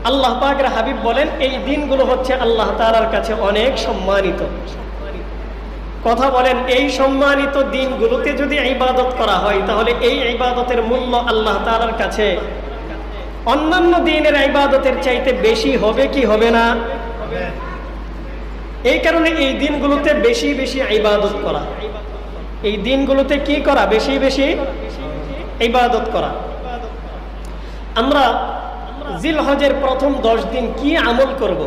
আল্লাহ পাকের হাবিব বলেন এই দিনগুলো হচ্ছে আল্লাহ তাআলার কাছে অনেক সম্মানিত। কথা বলেন, এই সম্মানিত দিনগুলোতে যদি ইবাদত করা হয় তাহলে এই ইবাদতের মূল্য আল্লাহ তাআলার কাছে অন্যান্য দিনের ইবাদতের চাইতে বেশি হবে কি হবে না? এই কারণে এই দিনগুলোতে বেশি বেশি ইবাদত করা, এই দিনগুলোতে কি করা? বেশি বেশি ইবাদত করা। আমরা জিলহজের প্রথম 10 দিন কি আমল করব?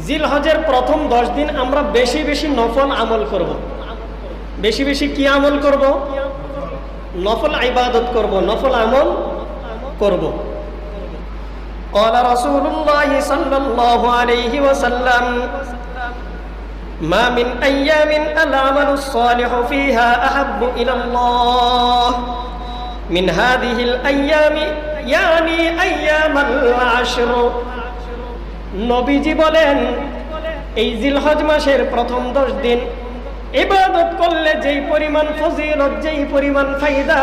জিলহজের প্রথম 10 দিন আমরা বেশি বেশি নফল আমল করব। বেশি বেশি কি আমল করব? নফল ইবাদত করব, নফল আমল করব। قال رسول الله صلى الله عليه وسلم ما من أيام العمل الصالح فيها أحب إلى الله من هذه الأيام يعني أيام العشر। নবীজি বলেন এই জিলহজ মাসের প্রথম 10 দিন ইবাদত করলে যেই পরিমাণ ফজিলত, যেই পরিমাণ ফায়দা,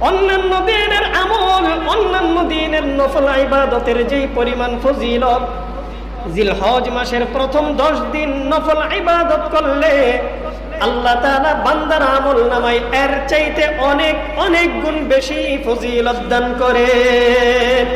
অন্যান্য দিনের আমল, অন্যান্য দিনের নফল ইবাদতের যেই পরিমাণ ফজিলত, জিলহজ মাসের প্রথম 10 দিন নফল ইবাদত করলে আল্লাহ তাআলা বান্দার আমল নামায় এর চাইতে অনেক অনেক গুণ বেশি ফজিলত দান করেন।